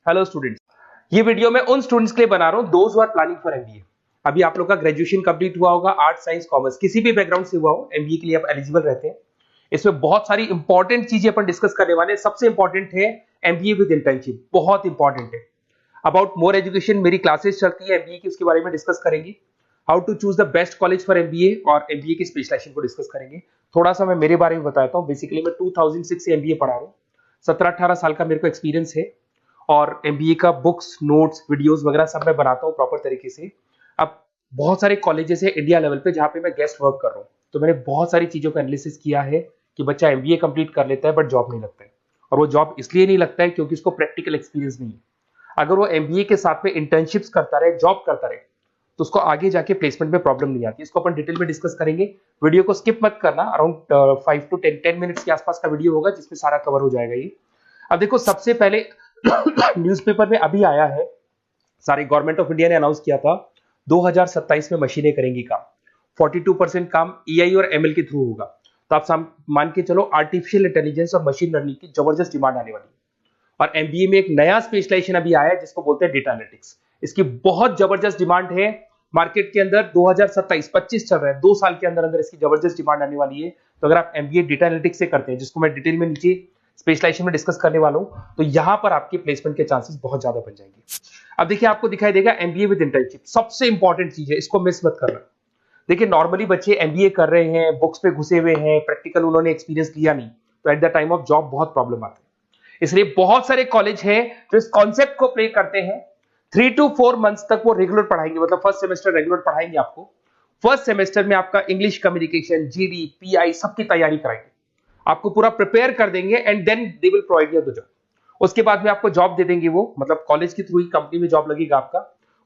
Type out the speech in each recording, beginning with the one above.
Hello students, ये video मैं उन स्टूडेंट्स के लिए बना रहा हूं those who are planning for MBA. अभी आप लोग का ग्रेजुएशन कंप्लीट हुआ होगा, आर्ट साइंस कॉमर्स किसी भी बैकग्राउंड से हुआ हो, एमबीए के लिए आप एलिजिबल रहते हैं। इसमें बहुत सारी इंपॉर्टेंट चीजें अपन डिस्कस करने वाले हैं। सबसे इंपॉर्टेंट है एमबीए विद इंटर्नशिप, बहुत इंपॉर्टेंट है। अबाउट मोर एजुकेशन मेरी क्लासेस चलती है एमबीए की, उसके बारे में डिस्कस करेंगे। How to choose the best college for MBA और एमबीए की स्पेशलाइजेशन को डिस्कस करेंगे। थोड़ा सा मैं मेरे बारे में बताता हूँ। बेसिकली मैं 2006 से एमबीए पढ़ा रहा हूँ। 17-18 साल का मेरे को एक्सपीरियंस है और एमबीए का बुक्स, नोट्स, वीडियोस वगैरह सब मैं बनाता हूँ प्रॉपर तरीके से। अब बहुत सारे कॉलेजेस है इंडिया लेवल पे जहाँ पे मैं गेस्ट वर्क कर रहा हूँ, तो मैंने बहुत सारी चीजों का एनालिसिस किया है कि बच्चा एमबीए कंप्लीट कर लेता है बट जॉब नहीं लगता है। और वो जॉब इसलिए नहीं लगता है क्योंकि उसको प्रैक्टिकल एक्सपीरियंस नहीं है। अगर वो एमबीए के साथ में इंटर्नशिप्स करता रहे, जॉब करता रहे, तो उसको आगे जाके प्लेसमेंट में प्रॉब्लम नहीं आती। इसको अपन डिटेल में डिस्कस करेंगे। वीडियो को स्किप मत करना। अराउंड 5 to 10 मिनट्स के आसपास का वीडियो होगा जिसमें सारा कवर हो जाएगा ये। अब देखो, सबसे पहले न्यूज़पेपर में अभी आया है, सारी गवर्नमेंट ऑफ इंडिया ने अनाउंस किया था 2027 में मशीनें करेंगी काम। 42% काम एआई और एमएल के थ्रू होगा। तो आप मान के चलो आर्टिफिशियल इंटेलिजेंस और मशीन लर्निंग की जबरदस्त डिमांड आने वाली है। और एमबीए में एक नया स्पेशलाइजेशन अभी आया है जिसको बोलते हैं डेटा एनालिटिक्स। इसकी बहुत जबरदस्त डिमांड है मार्केट के अंदर। 2027-25 चल रहा है, 2 साल के अंदर अंदर इसकी जबरदस्त डिमांड आने वाली है। तो अगर आप एमबीए डेटा एनालिटिक्स से करते हैं, जिसको मैं डिटेल में नीचे स्पेशलाइजेशन में डिस्कस करने वाला हूं, तो यहां पर आपके प्लेसमेंट के चांसेस बहुत ज्यादा बन जाएंगे। अब देखिए, आपको दिखाई देगा एमबीए विद इंटर्नशिप सबसे इंपॉर्टेंट चीज है, इसको मिस मत करना। देखिए, नॉर्मली बच्चे एमबीए कर रहे हैं, बुक्स पे घुसे हुए हैं, प्रैक्टिकल उन्होंने एक्सपीरियंस लिया नहीं, तो at the time of job बहुत प्रॉब्लम आती है। इसलिए बहुत सारे कॉलेज हैं जो इस कॉन्सेप्ट को प्ले करते हैं। 3 to 4 मंथ्स तक वो रेगुलर पढ़ाएंगे, मतलब फर्स्ट सेमेस्टर रेगुलर पढ़ाएंगे आपको। फर्स्ट सेमेस्टर में आपका इंग्लिश कम्युनिकेशन, जीडी, पीआई सबकी तैयारी कराएंगे, आपको पूरा प्रिपेयर कर देंगे and then they will provide you the job. उसके बाद में आपको जॉब दे देंगे वो, मतलब कॉलेज के थ्रू ही कंपनी में जॉब लगेगा आपका।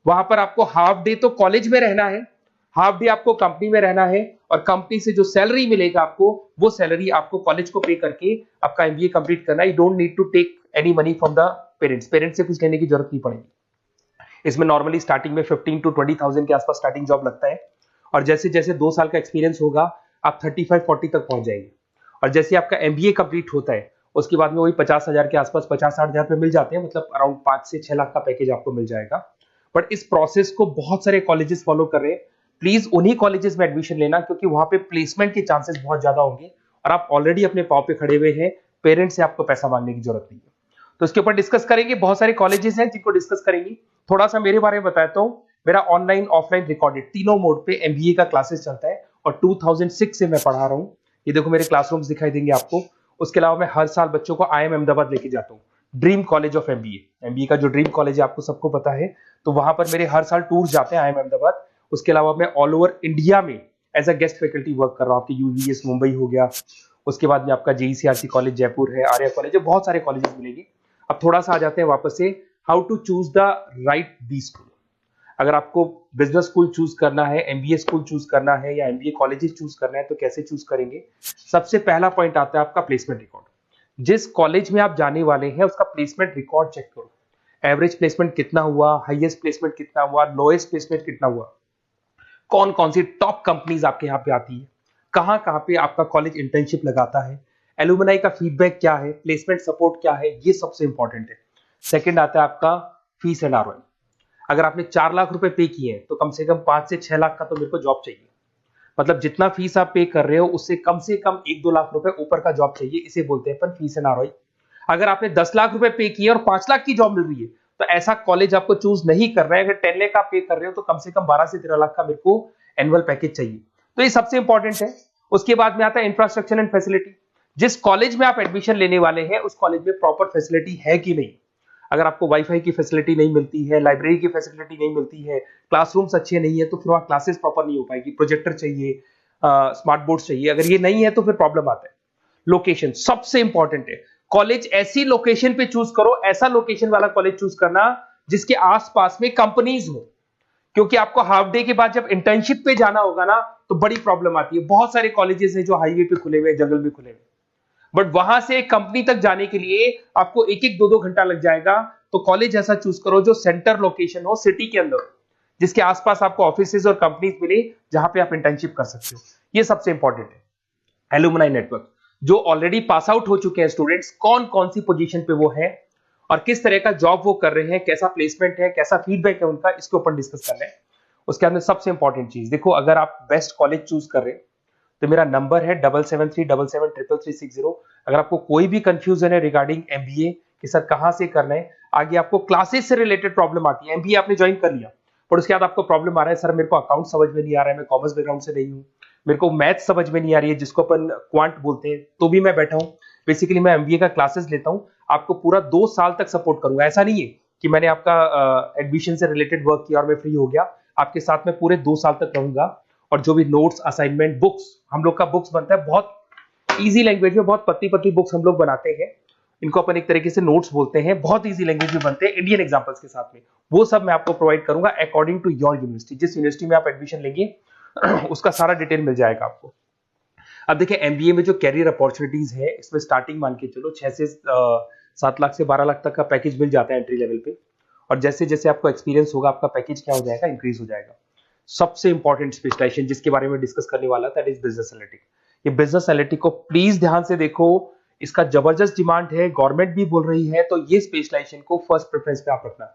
वहां पर आपको हाफ डे तो कॉलेज में रहना है, हाफ डे आपको कंपनी में रहना है, और कंपनी से जो सैलरी मिलेगा आपको, वो सैलरी आपको कॉलेज को पे करके आपका एमबीए कंप्लीट करना है। You don't need to take any money from the parents से कुछ लेने की जरूरत नहीं पड़ेगी। इसमें नॉर्मली स्टार्टिंग में 15 to 20,000 के आसपास स्टार्टिंग जॉब लगता है, और जैसे जैसे 2 साल का एक्सपीरियंस होगा आप 35-40 तक पहुंच जाएंगे। और जैसे आपका एमबीए कंप्लीट होता है उसके बाद में वही 50,000 के आसपास, 50-60,000 पे मिल जाते हैं, मतलब अराउंड 5 से 6 लाख का पैकेज आपको मिल जाएगा। बट इस प्रोसेस को बहुत सारे कॉलेजेस फॉलो कर रहे हैं। प्लीज उन्हीं कॉलेजेस में एडमिशन लेना, क्योंकि वहां पे प्लेसमेंट के चांसेस बहुत ज्यादा होंगे और आप ऑलरेडी अपने पांव पे खड़े हुए हैं, पेरेंट्स से आपको पैसा मांगने की जरूरत नहीं है। तो इसके ऊपर डिस्कस करेंगे। बहुत सारे कॉलेजेस हैं जिनको डिस्कस करेंगे। थोड़ा सा मेरे बारे में बताता हूँ। मेरा ऑनलाइन, ऑफलाइन, रिकॉर्डेड तीनों मोड पे एमबीए का क्लासेस चलता है और 2006 से मैं पढ़ा रहा हूँ। ये देखो मेरे क्लासरूम्स दिखाई देंगे आपको। उसके अलावा मैं हर साल बच्चों को आईएम अहमदाबाद लेके जाता हूँ, dream college of MBA. MBA का जो ड्रीम कॉलेज है आपको सबको पता है, तो वहां पर मेरे हर साल टूर जाते हैं आईएम अहमदाबाद। उसके अलावा मैं ऑल ओवर इंडिया में as a guest faculty work कर रहा हूँ। आपके यूवीएस मुंबई हो गया, उसके बाद में आपका जेईसीआरसी कॉलेज जयपुर है, आर्या कॉलेज है, बहुत सारे कॉलेजेस मिलेंगे। अब थोड़ा सा आ जाते हैं वापस से, how to choose the right B school. अगर आपको बिजनेस स्कूल चूज करना है, एमबीए स्कूल चूज करना है, या एमबीए कॉलेजेस चूज करना है, तो कैसे चूज करेंगे? सबसे पहला पॉइंट आता है आपका प्लेसमेंट रिकॉर्ड। जिस कॉलेज में आप जाने वाले हैं उसका प्लेसमेंट रिकॉर्ड चेक करो। एवरेज प्लेसमेंट कितना हुआ, हाईएस्ट प्लेसमेंट कितना हुआ, लोएस्ट प्लेसमेंट कितना हुआ, कौन कौन सी टॉप कंपनीज आपके यहाँ पे आती है, कहाँ कहाँ पे आपका कॉलेज इंटर्नशिप लगाता है, एलुमनाई का फीडबैक क्या है, प्लेसमेंट सपोर्ट क्या है, ये सबसे इंपॉर्टेंट है। सेकंड आता है आपका फीस एंड आरओआई। अगर आपने 4 लाख रुपए पे किए हैं तो कम से कम 5 से 6 लाख का तो मेरे को जॉब चाहिए। मतलब जितना फीस आप पे कर रहे हो उससे कम 1-2 लाख रुपए ऊपर का जॉब चाहिए। इसे बोलते हैं अपन फीस एंड आरओआई। अगर आपने 10 लाख रुपए पे किए और 5 लाख की जॉब मिल रही है तो ऐसा कॉलेज आपको चूज नहीं कर रहा है। अगर 10 लाख आप पे कर रहे हो तो कम से कम 12 से 13 लाख का मेरे को एनुअल पैकेज चाहिए। तो ये सबसे इंपॉर्टेंट है। उसके बाद में आता है इंफ्रास्ट्रक्चर एंड फैसिलिटी। जिस कॉलेज में आप एडमिशन लेने वाले हैं उस कॉलेज में प्रॉपर फैसिलिटी है कि नहीं। अगर आपको वाईफाई की फैसिलिटी नहीं मिलती है, लाइब्रेरी की फैसिलिटी नहीं मिलती है, क्लासरूम्स अच्छे नहीं है, तो फिर वहां क्लासेस प्रॉपर नहीं हो पाएगी। प्रोजेक्टर चाहिए, स्मार्ट बोर्ड चाहिए। अगर ये नहीं है तो फिर प्रॉब्लम आता है। लोकेशन सबसे इंपॉर्टेंट है। कॉलेज ऐसी लोकेशन पे चूज करो, ऐसा लोकेशन वाला कॉलेज चूज करना जिसके आसपास में कंपनीज हो, क्योंकि आपको हाफ डे के बाद जब इंटर्नशिप पे जाना होगा ना तो बड़ी प्रॉब्लम आती है। बहुत सारे कॉलेजेस हैं जो हाईवे पे खुले हुए, जंगल में खुले हुए, बट वहां से कंपनी तक जाने के लिए आपको 1-2 घंटा लग जाएगा। तो कॉलेज ऐसा चूज करो जो सेंटर लोकेशन हो, सिटी के अंदर, जिसके आसपास आपको ऑफिसेज और कंपनीज मिले जहां पे आप इंटर्नशिप कर सकते हो। ये सबसे इंपॉर्टेंट है। एलुमनाई नेटवर्क, जो ऑलरेडी पास आउट हो चुके हैं स्टूडेंट्स, कौन कौन सी पोजीशन पे वो है और किस तरह का जॉब वो कर रहे हैं, कैसा प्लेसमेंट है, कैसा फीडबैक है उनका, इसके ऊपर डिस्कस कर रहे हैं। उसके बाद में सबसे इंपॉर्टेंट चीज देखो, अगर आप बेस्ट कॉलेज चूज कर रहे हैं तो मेरा नंबर है 7737733360। अगर आपको कोई भी कंफ्यूजन है रिगार्डिंग एमबीए कि सर कहां से करना है, आगे आपको क्लासेस से रिलेटेड प्रॉब्लम आती है, एमबीए आपने ज्वाइन कर लिया पर उसके बाद आपको प्रॉब्लम आ रहा है सर मेरे को अकाउंट समझ में नहीं आ रहा है, मैं कॉमर्स बैकग्राउंड से नहीं हूँ, मेरे को मैथ समझ में नहीं आ रही है जिसको अपन क्वांट बोलते हैं, तो भी मैं बैठा हूँ। बेसिकली मैं एमबीए का क्लासेस लेता हूँ, आपको पूरा 2 साल तक सपोर्ट करूंगा। ऐसा नहीं है कि मैंने आपका एडमिशन से रिलेटेड वर्क किया और मैं फ्री हो गया, आपके साथ में पूरे 2 साल तक रहूंगा। और जो भी नोट्स, असाइनमेंट, बुक्स, हम लोग का बुक्स बनता है बहुत इजी लैंग्वेज में, बहुत पतली पतली बुक्स हम लोग बनाते हैं, इनको अपन एक तरीके से नोट्स बोलते हैं, बहुत इजी लैंग्वेज में बनते हैं इंडियन एग्जांपल्स के साथ में। वो सब मैं आपको प्रोवाइड करूंगा अकॉर्डिंग टू योर यूनिवर्सिटी, जिस यूनिवर्सिटी में आप एडमिशन लेंगे उसका सारा डिटेल मिल जाएगा आपको। अब देखिए एमबीए में जो कैरियर अपॉर्चुनिटीज है, इसमें स्टार्टिंग मान के चलो 6 से 7 लाख से 12 लाख तक का पैकेज मिल जाता है एंट्री लेवल पे, और जैसे जैसे आपको एक्सपीरियंस होगा आपका पैकेज क्या हो जाएगा, इंक्रीज हो जाएगा। सबसे इंपॉर्टेंट स्पेशलाइजेशन जिसके बारे में डिस्कस करने वाला दैट इज बिजनेस एनालिटिक। ये बिजनेस एनालिटिक को प्लीज ध्यान से देखो, इसका जबरदस्त डिमांड है, गवर्नमेंट भी बोल रही है, तो ये स्पेशलाइजेशन को फर्स्ट प्रेफरेंस पे आप रखना।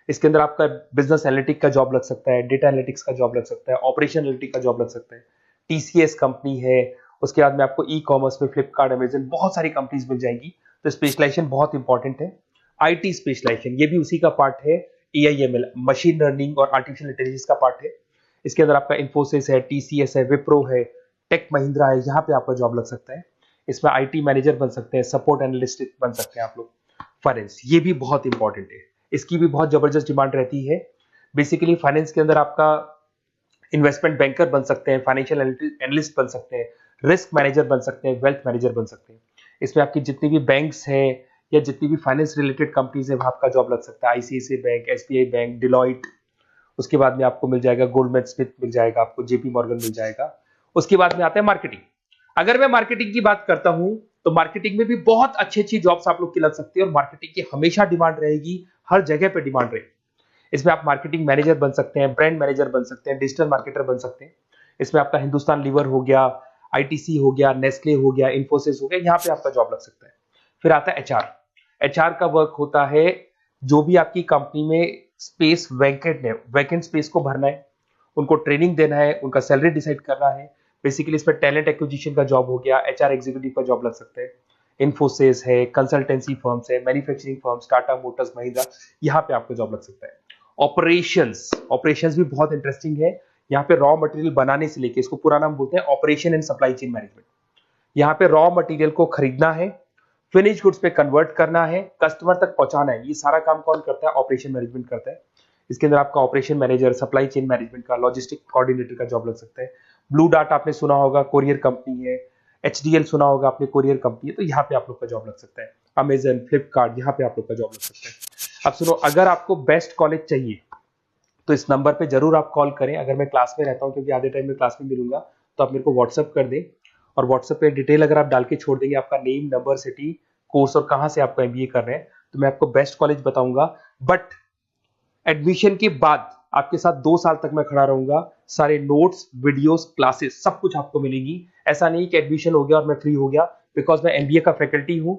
इसके अंदर आपका बिजनेस एनालिटिक का जॉब लग सकता है, डेटा एनालिटिक्स का जॉब लग सकता है, ऑपरेशन एनालिटिक का जॉब लग सकता है, टीसीएस कंपनी है, उसके बाद में आपको ई कॉमर्स में फ्लिपकार्ट, अमेजन, बहुत सारी कंपनीज मिल जाएंगी। तो स्पेशलाइजेशन बहुत इंपॉर्टेंट है। आईटी स्पेशलाइजेशन ये भी उसी का पार्ट है, एआईएमएल, मशीन लर्निंग और आर्टिफिशियल इंटेलिजेंस का पार्ट है। इसके अंदर आपका इन्फोसिस है, टीसीएस है, विप्रो है, टेक महिंद्रा है, यहाँ पे आपका जॉब लग सकता है। इसमें आईटी मैनेजर बन सकते हैं, सपोर्ट एनालिस्ट बन सकते हैं आप लोग। फाइनेंस ये भी बहुत इंपॉर्टेंट है, इसकी भी बहुत जबरदस्त डिमांड रहती है। बेसिकली फाइनेंस के अंदर आपका इन्वेस्टमेंट बैंकर बन सकते हैं, फाइनेंशियल एनालिस्ट बन सकते हैं, रिस्क मैनेजर बन सकते हैं, वेल्थ मैनेजर बन सकते हैं। इसमें आपकी जितनी भी बैंक्स हैं या जितनी भी फाइनेंस रिलेटेड कंपनीज है वहां आपका जॉब लग सकता है, ICICI bank, SBI bank, Deloitte, उसके बाद में आपको मिल जाएगा गोल्डमैन स्मिथ मिल जाएगा, आपको जेपी मॉर्गन मिल जाएगा। उसके बाद में आता है मार्केटिंग। अगर मैं मार्केटिंग की बात करता हूं तो मार्केटिंग में भी बहुत अच्छी अच्छी जॉब्स आप लोग की लग सकती है, और मार्केटिंग की हमेशा डिमांड रहेगी, हर जगह पे डिमांड रहेगी। इसमें आप मार्केटिंग मैनेजर बन सकते हैं, ब्रांड मैनेजर बन सकते हैं, डिजिटल मार्केटर बन सकते हैं। इसमें आपका हिंदुस्तान लीवर हो गया, आईटीसी हो गया, नेस्ले हो गया, इन्फोसिस हो गया, यहाँ पे आपका जॉब लग सकता है। फिर आता है एचआर। एचआर का वर्क होता है जो भी आपकी कंपनी में स्पेस वैकेंट है, वैकेंट स्पेस को भरना है, उनको ट्रेनिंग देना है, उनका सैलरी डिसाइड करना है। बेसिकली इसमें टैलेंट एक्विजिशन का जॉब हो गया, एचआर एग्जीक्यूटिव का जॉब लग सकता है। इन्फोसिस है, कंसल्टेंसी फर्म्स है, manufacturing firms, Tata Motors, Mahindra, यहाँ पे आपको जॉब लग सकता है। ऑपरेशंस, ऑपरेशंस भी बहुत इंटरेस्टिंग है। यहाँ पे रॉ मटेरियल बनाने से लेके, इसको पूरा नाम बोलते हैं operation and supply chain management. यहाँ पे रॉ मटेरियल को खरीदना है, फिनिश गुड्स पे कन्वर्ट करना है, कस्टमर तक पहुंचाना है, ये सारा काम कौन करता है, ऑपरेशन मैनेजमेंट करता है। इसके अंदर आपका operation manager, supply chain management का, लॉजिस्टिक कोऑर्डिनेटर का जॉब लग सकता है। ब्लू डार्ट आपने सुना होगा, कोरियर कंपनी है। एचडीएल सुना होगा आपने, कोरियर कंपनी है, तो यहाँ पे आप लोग का जॉब लग सकता है। अमेजन, फ्लिपकार्ट, यहाँ पे आप लोग का जॉब लग सकता है। अब सुनो, अगर आपको बेस्ट कॉलेज चाहिए तो इस नंबर पे जरूर आप कॉल करें। अगर मैं क्लास में रहता हूँ, क्योंकि आधे टाइम में क्लास में मिलूंगा, तो आप मेरे को व्हाट्सअप कर दें, और व्हाट्सएप पे डिटेल अगर आप डाल के छोड़ देंगे, आपका नेम, नंबर, सिटी, कोर्स और कहां से आपको एमबीए कर रहे हैं, तो मैं आपको बेस्ट कॉलेज बताऊंगा। बट एडमिशन के बाद आपके साथ 2 साल तक मैं खड़ा रहूंगा, सारे नोट्स, वीडियोस, क्लासेस सब कुछ आपको मिलेगी। ऐसा नहीं कि एडमिशन हो गया और मैं फ्री हो गया, बिकॉज मैं एमबीए का फैकल्टी हूं।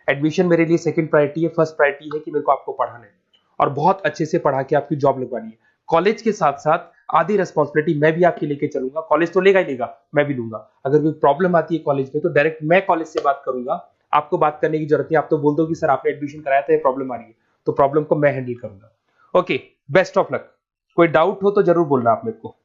एडमिशन मेरे लिए सेकंड प्रायोरिटी है, फर्स्ट प्रायोरिटी है कि मेरे को आपको पढ़ाना है और बहुत अच्छे से पढ़ा के आपकी जॉब लगवानी है। कॉलेज के साथ साथ आधी रेस्पॉन्सिबिलिटी मैं भी आपकी लेके चलूंगा, कॉलेज तो लेगा ही लेगा, मैं भी लूंगा। अगर कोई प्रॉब्लम आती है कॉलेज में तो डायरेक्ट मैं कॉलेज से बात करूंगा, आपको बात करने की जरूरत नहीं। आप तो बोल दो कि सर आपने एडमिशन कराया था, ये प्रॉब्लम आ रही है, तो प्रॉब्लम को मैं हैंडल करूंगा। Okay, best of luck. कोई डाउट हो तो जरूर बोलना आप मेरे को।